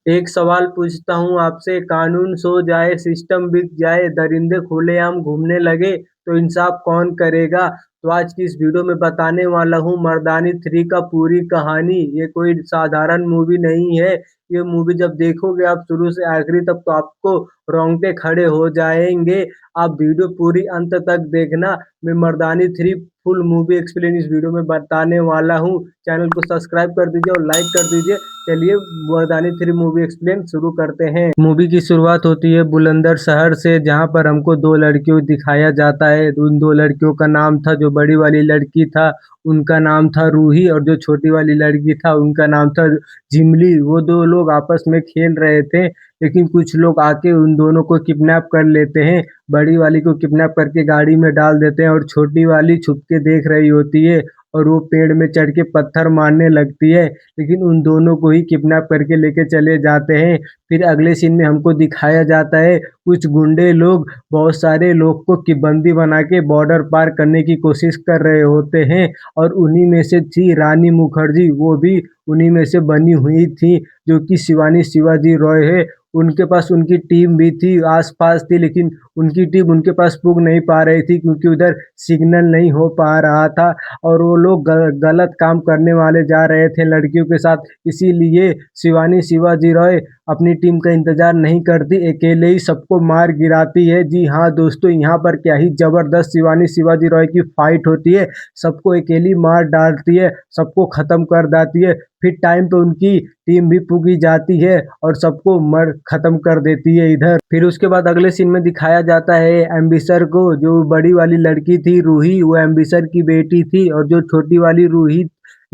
एक सवाल पूछता हूँ आपसे, कानून सो जाए, सिस्टम बिक जाए, दरिंदे खुलेआम घूमने लगे, तो इंसाफ कौन करेगा? तो आज की इस वीडियो में बताने वाला हूँ मर्दानी 3 का पूरी कहानी। ये कोई साधारण मूवी नहीं है। ये मूवी जब देखोगे आप शुरू से आखिरी तक तो आपको रोंगटे खड़े हो जाएंगे। आप वीडियो पूरी अंत तक देखना। मैं मर्दानी 3 फुल मूवी एक्सप्लेन इस वीडियो में बताने वाला हूँ। चैनल को सब्सक्राइब कर दीजिए और लाइक कर दीजिए। चलिए मर्दानी 3 मूवी एक्सप्लेन शुरू करते हैं। मूवी की शुरुआत होती है बुलंदर शहर से, जहां पर हमको दो लड़कियों दिखाया जाता है। उन दो लड़कियों का नाम था, जो बड़ी वाली लड़की था उनका नाम था रूही, और जो छोटी वाली लड़की था उनका नाम था झिमली। वो दो लोग आपस में खेल रहे थे, लेकिन कुछ लोग आके उन दोनों को किडनैप कर लेते हैं। बड़ी वाली को किडनैप करके गाड़ी में डाल देते हैं और छोटी वाली छुप के देख रही होती है, और वो पेड़ में चढ़ के पत्थर मारने लगती है। लेकिन उन दोनों को ही किडनैप करके लेके चले जाते हैं। फिर अगले सीन में हमको दिखाया जाता है कुछ गुंडे लोग बहुत सारे लोग को की बंदी बना के बॉर्डर पार करने की कोशिश कर रहे होते हैं, और उन्हीं में से थी रानी मुखर्जी। वो भी उन्हीं में से बनी हुई थी, जो कि शिवानी शिवाजी रॉय है। उनके पास उनकी टीम भी थी, आसपास थी, लेकिन उनकी टीम उनके पास पुग नहीं पा रही थी क्योंकि उधर सिग्नल नहीं हो पा रहा था, और वो लोग गलत काम करने वाले जा रहे थे लड़कियों के साथ। इसीलिए शिवानी शिवाजी रॉय अपनी टीम का इंतजार नहीं करती, अकेले ही सबको मार गिराती है। जी हाँ दोस्तों, यहाँ पर क्या ही जबरदस्त शिवानी शिवाजी रॉय की फाइट होती है। सबको अकेली मार डालती है, सबको खत्म कर देती है। फिर टाइम पे उनकी टीम भी पुगी जाती है और सबको मर खत्म कर देती है इधर। फिर उसके बाद अगले सीन में दिखाया जाता है एम्बिसर को। जो बड़ी वाली लड़की थी रूही, वो एम्बिसर की बेटी थी, और जो छोटी वाली रूही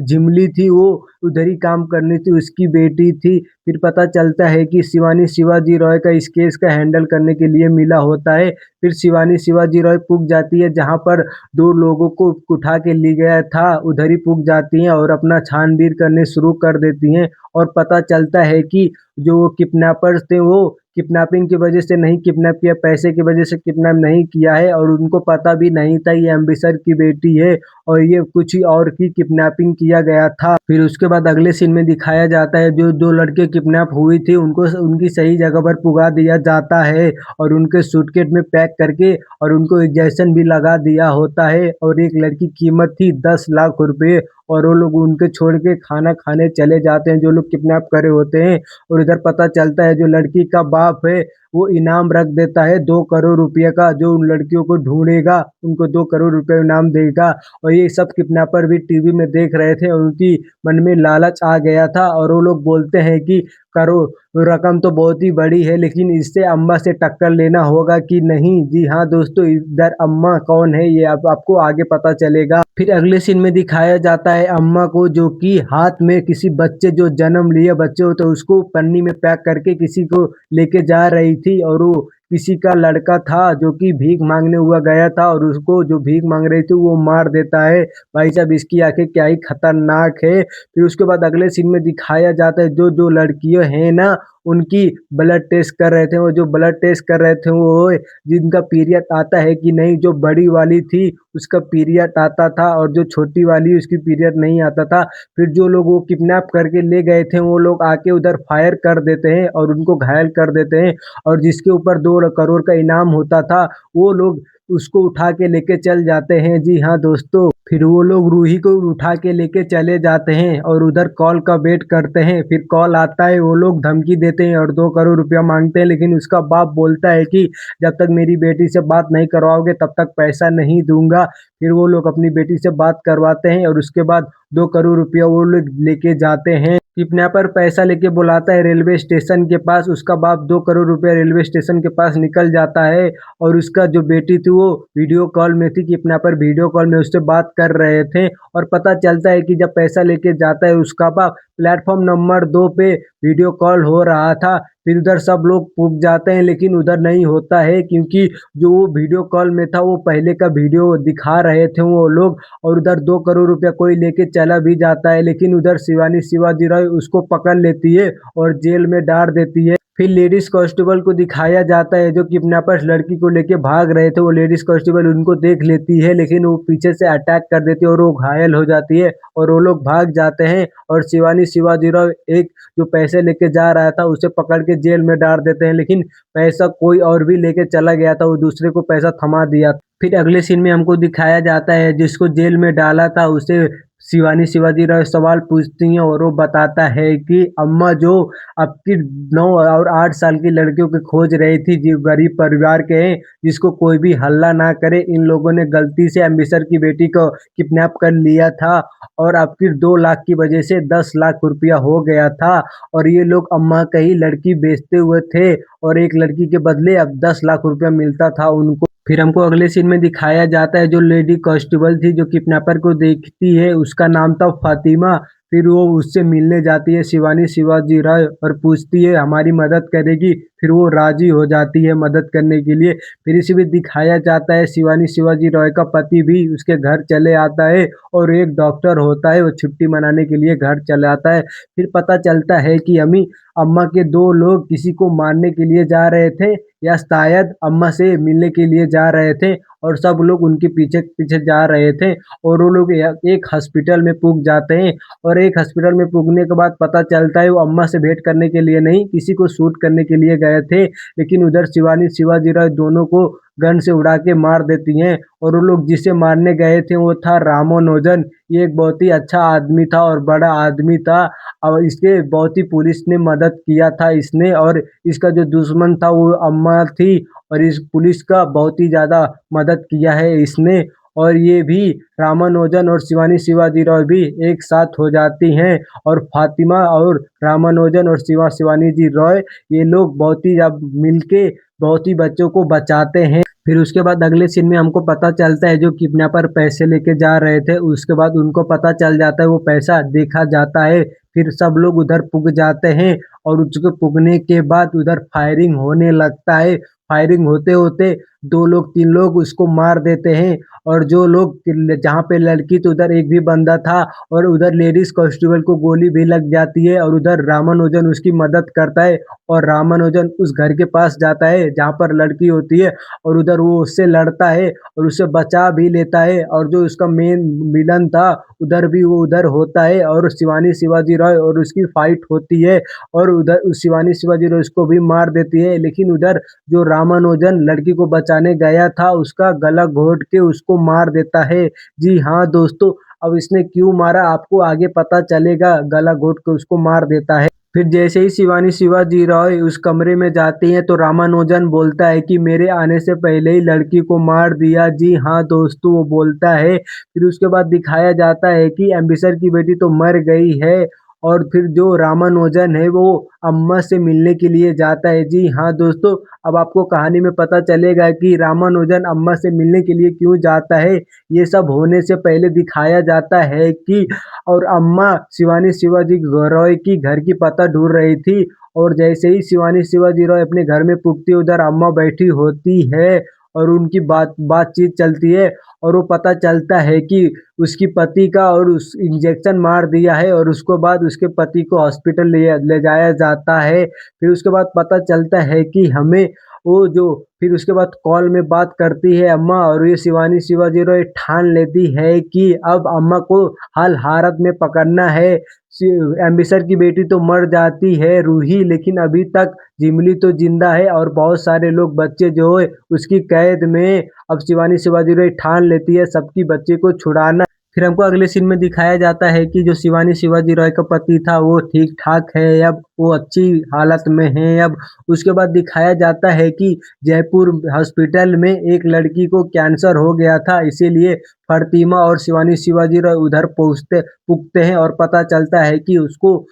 झिमली थी वो उधर ही काम करनी थी, उसकी बेटी थी। फिर पता चलता है कि शिवानी शिवाजी रॉय का इस केस का हैंडल करने के लिए मिला होता है। फिर शिवानी शिवाजी रॉय पुग जाती है जहां पर दो लोगों को उठा के ले गया था, उधर ही पुग जाती हैं और अपना छानबीन करने शुरू कर देती हैं। और पता चलता है कि जो किडनैपर्स थे वो किडनैपिंग की वजह से नहीं किडनैप किया, पैसे की वजह से किडनैप नहीं किया है, और उनको पता भी नहीं था ये एम्बिसर की बेटी है और ये कुछ ही और की किडनैपिंग किया गया था। फिर उसके बाद अगले सीन में दिखाया जाता है जो दो लड़के किडनैप हुई थी उनको उनकी सही जगह पर पुगा दिया जाता है, और उनके सूटकेस में पैक करके और उनको इंजेक्शन भी लगा दिया होता है। और एक लड़की कीमत थी 10 लाख रुपए, और वो लोग उनके छोड़ के खाना खाने चले जाते हैं जो लोग किडनैप करे होते हैं। और इधर पता चलता है जो लड़की का बाप है वो इनाम रख देता है 2 करोड़ रुपये का। जो उन लड़कियों को ढूंढेगा उनको 2 करोड़ रुपये इनाम देगा। और ये सब किडनैपर भी टीवी में देख रहे थे और उनकी मन में लालच आ गया था, और वो लोग बोलते हैं कि करो, रकम तो बहुत ही बड़ी है, लेकिन इससे अम्मा से टक्कर लेना होगा कि नहीं। जी हाँ दोस्तों, इधर अम्मा कौन है ये आपको आगे पता चलेगा। फिर अगले सीन में दिखाया जाता है अम्मा को, जो कि हाथ में किसी बच्चे जो जन्म लिए बच्चे हो तो उसको पन्नी में पैक करके किसी को लेके जा रही थी, और वो किसी का लड़का था जो कि भीख मांगने हुआ गया था, और उसको जो भीख मांग रही थी वो मार देता है। भाई साहब, इसकी आंखें क्या ही खतरनाक है। फिर उसके बाद अगले सीन में दिखाया जाता है जो जो लड़कियां हैं ना उनकी ब्लड टेस्ट कर रहे थे। वो जो ब्लड टेस्ट कर रहे थे वो जिनका पीरियड आता है कि नहीं। जो बड़ी वाली थी उसका पीरियड आता था, और जो छोटी वाली उसकी पीरियड नहीं आता था। फिर जो लोग वो किडनैप करके ले गए थे वो लोग आके उधर फायर कर देते हैं और उनको घायल कर देते हैं, और जिसके ऊपर 2 करोड़ का इनाम होता था वो लोग उसको उठा के लेके चल जाते हैं। जी हाँ दोस्तों, फिर वो लोग रूही को उठा के लेके चले जाते हैं और उधर कॉल का वेट करते हैं। फिर कॉल आता है, वो लोग धमकी देते हैं और 2 करोड़ रुपया मांगते हैं, लेकिन उसका बाप बोलता है कि जब तक मेरी बेटी से बात नहीं करवाओगे तब तक पैसा नहीं दूंगा। फिर वो लोग अपनी बेटी से बात करवाते हैं और उसके बाद 2 करोड़ रुपया वो लोग लेके जाते हैं। किडनैपर पैसा लेके बुलाता है रेलवे स्टेशन के पास। उसका बाप 2 करोड़ रुपया रेलवे स्टेशन के पास निकल जाता है, और उसका जो बेटी थी वो वीडियो कॉल में थी। किडनैपर वीडियो कॉल में उससे बात कर रहे थे, और पता चलता है कि जब पैसा लेके जाता है उसका बाप प्लेटफॉर्म नंबर 2 पे वीडियो कॉल हो रहा था। फिर उधर सब लोग पुग जाते हैं, लेकिन उधर नहीं होता है क्योंकि जो वो वीडियो कॉल में था वो पहले का वीडियो दिखा रहे थे वो लोग। और उधर 2 करोड़ रुपया कोई लेके चला भी जाता है, लेकिन उधर शिवानी शिवाजी रॉय उसको पकड़ लेती है और जेल में डाल देती है। फिर लेडीज कांस्टेबल को दिखाया जाता है, जो किडनैपर्स लड़की को लेके भाग रहे थे, वो लेडीज कांस्टेबल उनको देख लेती है, लेकिन वो पीछे से अटैक कर देती है और वो घायल हो जाती है और वो लोग भाग जाते हैं। और शिवानी शिवाजीराव एक जो पैसे लेके जा रहा था उसे पकड़ के जेल में डाल देते हैं, लेकिन पैसा कोई और भी लेके चला गया था, वो दूसरे को पैसा थमा दिया। फिर अगले सीन में हमको दिखाया जाता है जिसको जेल में डाला था उसे शिवानी शिवाजीराव सवाल पूछती हैं और वो बताता है कि अम्मा जो आपकी 9 और 8 साल की लड़कियों की खोज रही थी, जो गरीब परिवार के हैं, जिसको कोई भी हल्ला ना करे, इन लोगों ने गलती से अम्बेसडर की बेटी को किडनैप कर लिया था और आपकी 2 लाख की वजह से 10 लाख रुपया हो गया था और ये लोग अम्मा का ही लड़की बेचते हुए थे और एक लड़की के बदले अब 10 लाख रुपया मिलता था उनको। फिर हमको अगले सीन में दिखाया जाता है जो लेडी कांस्टेबल थी जो किडनैपर को देखती है, उसका नाम था फातिमा। फिर वो उससे मिलने जाती है शिवानी शिवाजी राय और पूछती है हमारी मदद करेगी, फिर वो राजी हो जाती है मदद करने के लिए। फिर इसी में दिखाया जाता है शिवानी शिवाजी राय का पति भी उसके घर चले आता है और एक डॉक्टर होता है, वो छुट्टी मनाने के लिए घर चले आता है। फिर पता चलता है कि अम्मा के 2 लोग किसी को मारने के लिए जा रहे थे या शायद अम्मा से मिलने के लिए जा रहे थे और सब लोग उनके पीछे पीछे जा रहे थे और वो लोग एक हॉस्पिटल में पुग जाते हैं और एक हॉस्पिटल में पुगने के बाद पता चलता है वो अम्मा से भेंट करने के लिए नहीं, किसी को शूट करने के लिए गए थे, लेकिन उधर शिवानी शिवाजी राय दोनों को गन से उड़ा के मार देती हैं और वो लोग जिसे मारने गए थे वो था रामानुजन। ये एक बहुत ही अच्छा आदमी था और बड़ा आदमी था और इसके बहुत ही पुलिस ने मदद किया था इसने, और इसका जो दुश्मन था वो अम्मा थी और इस पुलिस का बहुत ही ज़्यादा मदद किया है इसने। और ये भी रामानुजन और शिवानी शिवाजी राव भी एक साथ हो जाती हैं और फातिमा और रामानुजन और शिवानी जी रॉय ये लोग बहुत ही जब मिलके बहुत ही बच्चों को बचाते हैं। फिर उसके बाद अगले सीन में हमको पता चलता है जो किडनैपर पैसे लेके जा रहे थे उसके बाद उनको पता चल जाता है वो पैसा देखा जाता है। फिर सब लोग उधर पुग जाते हैं और उसके पुगने के बाद उधर फायरिंग होने लगता है। फायरिंग होते होते 2 लोग 3 लोग उसको मार देते हैं और जो लोग जहाँ पे लड़की तो उधर एक भी बंदा था और उधर लेडीज कांस्टेबल को गोली भी लग जाती है और उधर रामानुजन उसकी मदद करता है और रामानुजन उस घर के पास जाता है जहाँ पर लड़की होती है और उधर वो उससे लड़ता है और उसे बचा भी लेता है और जो उसका मेन विलन था उधर भी वो उधर होता है और शिवानी शिवाजी राय और उसकी फाइट होती है और उधर शिवानी शिवाजी राय उसको भी मार देती है, लेकिन उधर जो रामानुजन लड़की को बचाने गया था उसका गला घोट के उसको मार देता है। जी हाँ दोस्तों, अब इसने क्यों मारा आपको आगे पता चलेगा, गला घोट के उसको मार देता है। फिर जैसे ही शिवानी शिवाजी रॉय उस कमरे में जाती हैं तो रामानुजन बोलता है कि मेरे आने से पहले ही लड़की को मार दिया। जी हाँ दोस्तों, वो बोलता है। फिर उसके बाद दिखाया जाता है कि अम्बेसडर की बेटी तो मर गई है और फिर जो रामानुजन है वो अम्मा से मिलने के लिए जाता है। जी हाँ दोस्तों, अब आपको कहानी में पता चलेगा कि रामानुजन अम्मा से मिलने के लिए क्यों जाता है। ये सब होने से पहले दिखाया जाता है कि और अम्मा शिवानी शिवाजी रॉय की घर की पता ढूंढ रही थी और जैसे ही शिवानी शिवाजी रॉय अपने घर में पुगती उधर अम्मा बैठी होती है और उनकी बातचीत चलती है और वो पता चलता है कि उसकी पति का और उस इंजेक्शन मार दिया है और उसको बाद उसके पति को हॉस्पिटल ले जाया जाता है। फिर उसके बाद पता चलता है कि हमें वो जो फिर उसके बाद कॉल में बात करती है अम्मा और ये शिवानी शिवाजी रॉय ठान लेती है कि अब अम्मा को हाल हालत में पकड़ना है। एम्बेसडर की बेटी तो मर जाती है रूही, लेकिन अभी तक जिमली तो जिंदा है और बहुत सारे लोग बच्चे जो है उसकी कैद में। अब शिवानी शिवाजी रॉय ठान लेती है सबकी बच्चे को छुड़ाना। फिर हमको अगले सीन में दिखाया जाता है कि जो शिवानी शिवाजी रॉय का पति था वो ठीक ठाक है, अब वो अच्छी हालत में है। अब उसके बाद दिखाया जाता है कि जयपुर हॉस्पिटल में एक लड़की को कैंसर हो गया था, इसीलिए फातिमा और शिवानी शिवाजी रॉय उधर पुगते हैं और पता चलता है कि उसको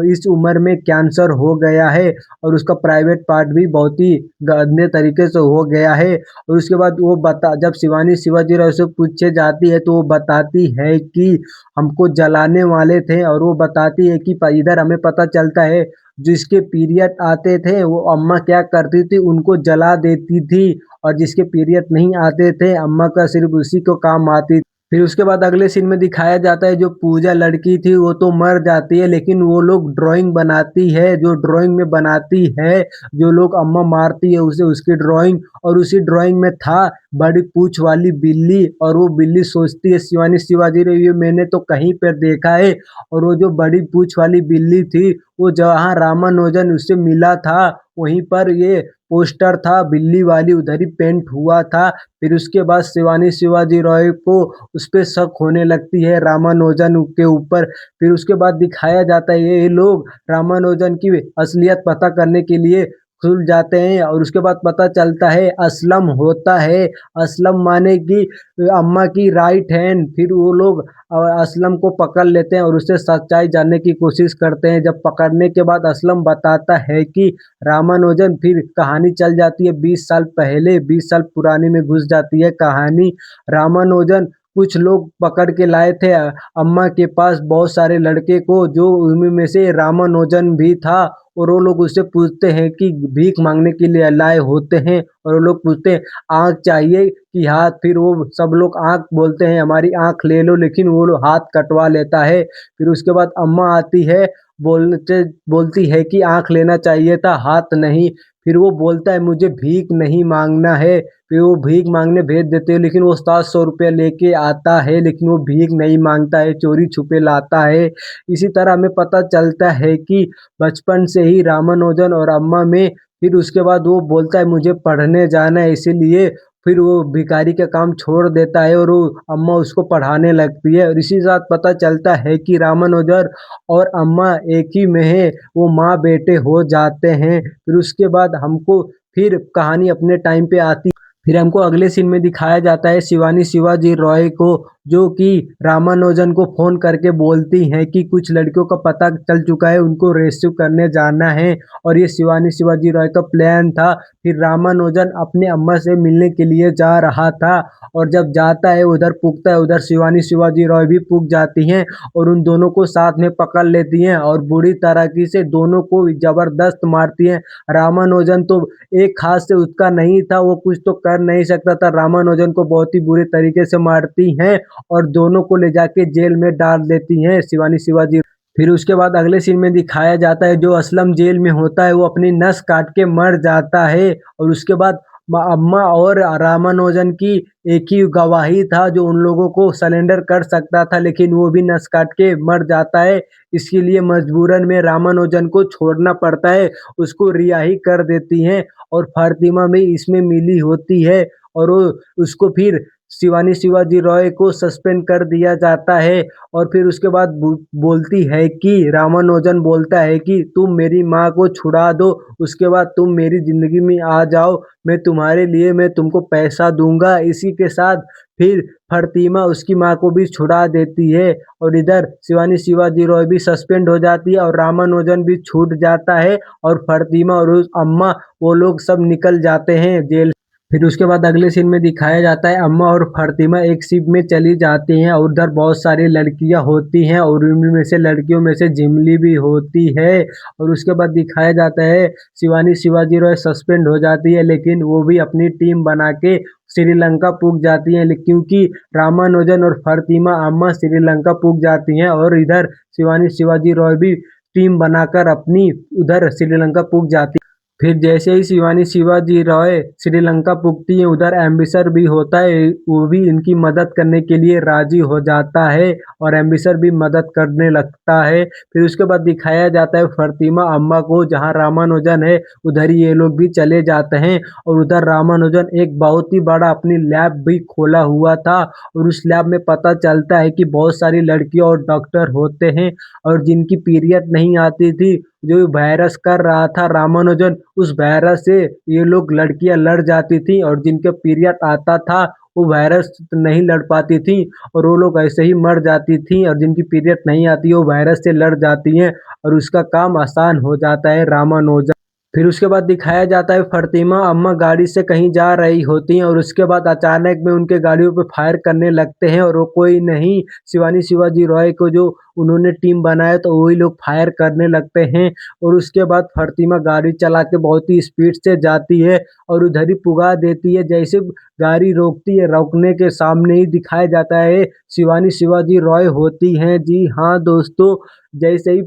इस उम्र में कैंसर हो गया है और उसका प्राइवेट पार्ट भी बहुत ही गंदे तरीके से हो गया है। और उसके बाद वो जब शिवानी शिवाजी राव से पूछे जाती है तो वो बताती है कि हमको जलाने वाले थे और वो बताती है कि इधर हमें पता चलता है जिसके पीरियड आते थे वो अम्मा क्या करती थी उनको जला देती थी और जिसके पीरियड नहीं आते थे अम्मा का सिर्फ उसी को काम आती। फिर उसके बाद अगले सीन में दिखाया जाता है जो पूजा लड़की थी वो तो मर जाती है, लेकिन वो लोग ड्राइंग बनाती है, जो ड्राइंग में बनाती है, जो लोग अम्मा मारती है उसे उसकी ड्राइंग, और उसी ड्राइंग में था बड़ी पूंछ वाली बिल्ली, और वो बिल्ली सोचती है शिवानी शिवाजी रे ये मैंने तो कहीं पर देखा है, और वो जो बड़ी पूंछ वाली बिल्ली थी वो जहाँ रामानुजन उससे मिला था वहीं पर ये पोस्टर था बिल्ली वाली, उधर ही पेंट हुआ था। फिर उसके बाद शिवानी शिवाजी रॉय को उस पे शक होने लगती है रामानुजन के ऊपर। फिर उसके बाद दिखाया जाता है ये लोग रामानुजन की असलियत पता करने के लिए खुल जाते हैं, और उसके बाद पता चलता है असलम होता है। असलम माने कि अम्मा की राइट हैंड। फिर वो लोग असलम को पकड़ लेते हैं और उससे सच्चाई जानने की कोशिश करते हैं। जब पकड़ने के बाद असलम बताता है कि रामानुजन, फिर कहानी चल जाती है 20 साल पहले, 20 साल पुरानी में घुस जाती है कहानी। रामानुजन कुछ लोग पकड़ के लाए थे अम्मा के पास बहुत सारे लड़के को, जो उनमें में से रामानुजन भी था, और वो लोग उससे पूछते हैं कि भीख मांगने के लिए लाए होते हैं, और वो लोग पूछते हैं आँख चाहिए कि हाथ, फिर वो सब लोग आँख बोलते हैं हमारी आँख ले लो, लेकिन वो लोग हाथ कटवा लेता है। फिर उसके बाद अम्मा आती है, बोलते बोलती है कि आँख लेना चाहिए था हाथ नहीं। फिर वो बोलता है मुझे भीख नहीं मांगना है। फिर वो भीख मांगने भेज देते हैं, लेकिन वो 700 रुपया लेके आता है, लेकिन वो भीख नहीं मांगता है, चोरी छुपे लाता है। इसी तरह हमें पता चलता है कि बचपन से ही रामानुजन और अम्मा में, फिर उसके बाद वो बोलता है मुझे पढ़ने जाना है, इसीलिए फिर वो भिखारी का काम छोड़ देता है और वो अम्मा उसको पढ़ाने लगती है, और इसी साथ पता चलता है कि रामानुजन और अम्मा एक ही में है, वो माँ बेटे हो जाते हैं। फिर उसके बाद हमको फिर कहानी अपने टाइम पे आती, फिर हमको अगले सीन में दिखाया जाता है शिवानी शिवाजी रॉय को, जो कि रामानुजन को फ़ोन करके बोलती हैं कि कुछ लड़कियों का पता चल चुका है, उनको रेस्क्यू करने जाना है, और ये शिवानी शिवाजी रॉय का प्लान था। फिर रामानुजन अपने अम्मा से मिलने के लिए जा रहा था, और जब जाता है उधर पुगता है, उधर शिवानी शिवाजी रॉय भी पुग जाती हैं, और उन दोनों को साथ में पकड़ लेती हैं और बुरी तरीके से दोनों को ज़बरदस्त मारती हैं। रामानुजन तो एक हाथ से उसका नहीं था, वो कुछ तो कर नहीं सकता था, रामानुजन को बहुत ही बुरे तरीके से मारती हैं और दोनों को ले जाके जेल में डाल देती हैं शिवानी शिवाजी। फिर उसके बाद अगले सीन में दिखाया जाता है जो असलम जेल में होता है वो अपनी नस काट के मर जाता है, और उसके बाद अम्मा और रामानुजन की एक ही गवाही था जो उन लोगों को सरेंडर कर सकता था, लेकिन वो भी नस काट के मर जाता है। इसके लिए मजबूरन में रामानुजन को छोड़ना पड़ता है, उसको रिहाई कर देती हैं, और फातिमा भी इसमें मिली होती है, और वो उसको फिर शिवानी शिवाजी रॉय को सस्पेंड कर दिया जाता है। और फिर उसके बाद बोलती है कि रामानुजन बोलता है कि तुम मेरी माँ को छुड़ा दो, उसके बाद तुम मेरी ज़िंदगी में आ जाओ, मैं तुम्हारे लिए मैं तुमको पैसा दूंगा। इसी के साथ फिर फातिमा उसकी माँ को भी छुड़ा देती है, और इधर शिवानी शिवाजी रॉय भी सस्पेंड हो जाती है और रामानुजन भी छूट जाता है, और फातिमा और उस अम्मा वो लोग सब निकल जाते हैं जेल। फिर उसके बाद अगले सीन में दिखाया जाता है अम्मा और फातिमा एक शिप में चली जाती हैं, और उधर बहुत सारी लड़कियां होती हैं, और उनमें से लड़कियों में से जिमली भी होती है। और उसके बाद दिखाया जाता है शिवानी शिवाजी रॉय सस्पेंड हो जाती है, लेकिन वो भी अपनी टीम बना के श्रीलंका पुग जाती हैं, क्योंकि रामानुजन और फातिमा अम्मा श्रीलंका पुग जाती हैं, और इधर शिवानी शिवाजी रॉय भी टीम बनाकर अपनी उधर श्रीलंका पुग जाती। फिर जैसे ही शिवानी शिवाजी रॉय श्रीलंका पहुंचती है, उधर एम्बेसडर भी होता है, वो भी इनकी मदद करने के लिए राजी हो जाता है, और एम्बेसडर भी मदद करने लगता है। फिर उसके बाद दिखाया जाता है फातिमा अम्मा को, जहां रामानुजन है उधर ही ये लोग भी चले जाते हैं, और उधर रामानुजन एक बहुत ही बड़ा अपनी लैब भी खोला हुआ था, और उस लैब में पता चलता है कि बहुत सारी लड़कियां और डॉक्टर होते हैं, और जिनकी पीरियड नहीं आती थी, जो वायरस कर रहा था रामानुजन, उस वायरस से ये लोग लड़कियां लड़ जाती थी, और जिनके पीरियड आता था वो वायरस नहीं लड़ पाती थी, और वो लोग ऐसे ही मर जाती थी, और जिनकी पीरियड नहीं आती वो वायरस से लड़ जाती हैं, और उसका काम आसान हो जाता है रामानुजन। फिर उसके बाद दिखाया जाता है फ़ातिमा अम्मा गाड़ी से कहीं जा रही होती हैं और उसके बाद अचानक में उनके गाड़ियों पे फायर करने लगते हैं और वो कोई नहीं शिवानी शिवाजी रॉय को जो उन्होंने टीम बनाया तो वही लोग फायर करने लगते हैं और उसके बाद फ़ातिमा गाड़ी चला के बहुत ही स्पीड से जाती है और उधर ही पुगा देती है। जैसे गाड़ी रोकती है, रोकने के सामने ही दिखाया जाता है शिवानी शिवाजी रॉय होती हैं। जी हाँ दोस्तों, जैसे ही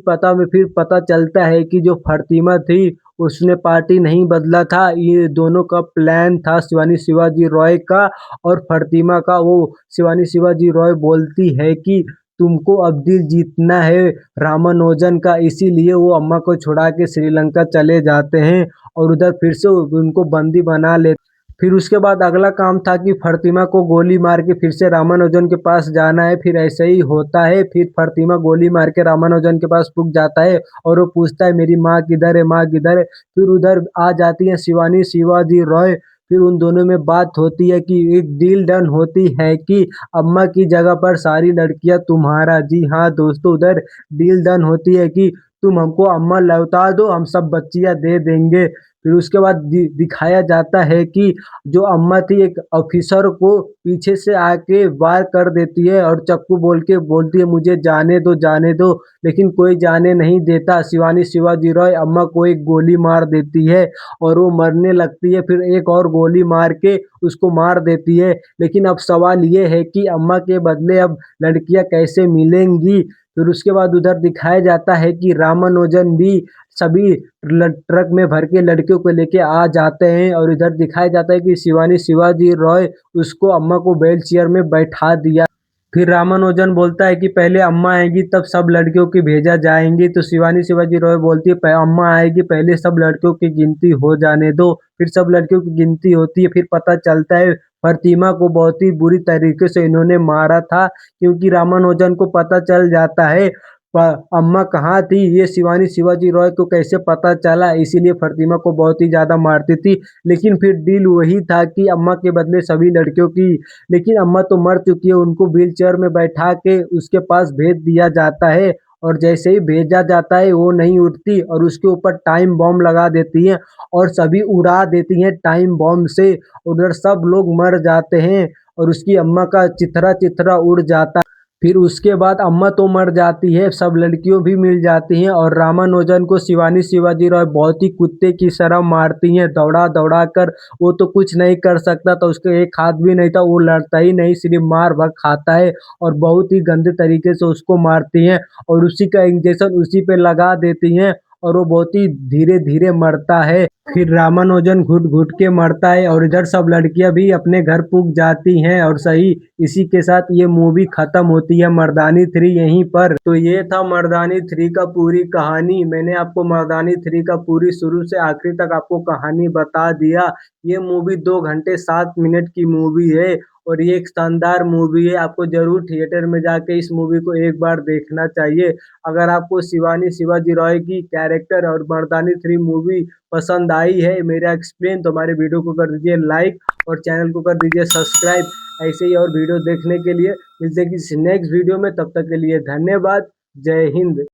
फिर पता चलता है कि जो फ़ातिमा थी उसने पार्टी नहीं बदला था, ये दोनों का प्लान था शिवानी शिवाजी रॉय का और फ़ातिमा का। वो शिवानी शिवाजी रॉय बोलती है कि तुमको अब दिल जीतना है रामानुजन का, इसीलिए वो अम्मा को छुड़ा के श्रीलंका चले जाते हैं और उधर फिर से उनको बंदी बना ले। फिर उसके बाद अगला काम था कि फ़ातिमा को गोली मार के फिर से रामानुजन के पास जाना है। फिर ऐसे ही होता है, फिर फ़ातिमा गोली मार के रामानुजन के पास पुग जाता है और वो पूछता है मेरी माँ किधर है, माँ किधर है। फिर उधर आ जाती है शिवानी शिवाजी रॉय। फिर उन दोनों में बात होती है कि एक डील डन होती है कि अम्मा की जगह पर सारी लड़कियां तुम्हारा। जी हाँ दोस्तों, उधर डील डन होती है कि तुम हमको अम्मा लौटा दो, हम सब बच्चियां दे देंगे। फिर उसके बाद दिखाया जाता है कि जो अम्मा थी एक ऑफिसर को पीछे से आके वार कर देती है और चप्पू बोल के बोलती है मुझे जाने दो, लेकिन कोई जाने नहीं देता। शिवानी शिवाजी रॉय अम्मा को एक गोली मार देती है और वो मरने लगती है। फिर एक और गोली मार के उसको मार देती है। लेकिन अब सवाल ये है कि अम्मा के बदले अब लड़कियां कैसे मिलेंगी। फिर उसके बाद उधर दिखाया जाता है कि रामानुजन भी सभी ट्रक में भर के लड़कियों को लेके आ जाते हैं और इधर दिखाया जाता है कि शिवानी शिवाजी रॉय उसको अम्मा को व्हील चेयर में बैठा दिया। फिर रामानुजन बोलता है कि पहले अम्मा आएगी तब सब लड़कियों की भेजा जाएंगी। तो शिवानी शिवाजी रॉय बोलती है अम्मा आएगी पहले सब लड़कियों की गिनती हो जाने दो। फिर सब लड़कियों की गिनती होती है। फिर पता चलता है फ़ातिमा को बहुत ही बुरी तरीके से इन्होंने मारा था, क्योंकि रामानुजन को पता चल जाता है अम्मा कहाँ थी, ये शिवानी शिवाजी रॉय को कैसे पता चला, इसीलिए फ़ातिमा को बहुत ही ज़्यादा मारती थी। लेकिन फिर डील वही था कि अम्मा के बदले सभी लड़कियों की, लेकिन अम्मा तो मर चुकी है, उनको व्हील चेयर में बैठा के उसके पास भेज दिया जाता है और जैसे ही भेजा जाता है वो नहीं उठती और उसके ऊपर टाइम बॉम्ब लगा देती हैं और सभी उड़ा देती हैं टाइम बॉम्ब से। उधर सब लोग मर जाते हैं और उसकी अम्मा का चिथड़ा चिथड़ा उड़ जाता है। फिर उसके बाद अम्मा तो मर जाती है, सब लड़कियों भी मिल जाती हैं और रामानुजन को शिवानी शिवाजी रॉय बहुत ही कुत्ते की तरह मारती हैं, दौड़ा दौड़ा कर। वो तो कुछ नहीं कर सकता था, उसके एक हाथ भी नहीं था, वो लड़ता ही नहीं, सिर्फ मार भग खाता है और बहुत ही गंदे तरीके से उसको मारती हैं और उसी का इंजेक्शन उसी पे लगा देती हैं और वो बहुत ही धीरे धीरे मरता है। फिर रामानुजन घुट घुट के मरता है और इधर सब लड़कियां भी अपने घर पुग जाती हैं और सही इसी के साथ ये मूवी खत्म होती है, मर्दानी 3 यहीं पर। तो ये था मर्दानी 3 का पूरी कहानी। मैंने आपको मर्दानी 3 का पूरी शुरू से आखिरी तक आपको कहानी बता दिया। ये मूवी 2 घंटे 7 मिनट की मूवी है और ये एक शानदार मूवी है। आपको जरूर थिएटर में जाके इस मूवी को एक बार देखना चाहिए। अगर आपको शिवानी शिवाजी रॉय की कैरेक्टर और मर्दानी 3 मूवी पसंद आई है मेरा एक्सप्लेन, तो हमारे वीडियो को कर दीजिए लाइक और चैनल को कर दीजिए सब्सक्राइब। ऐसे ही और वीडियो देखने के लिए मिलते हैं किसी नेक्स्ट वीडियो में, तब तक के लिए धन्यवाद। जय हिंद।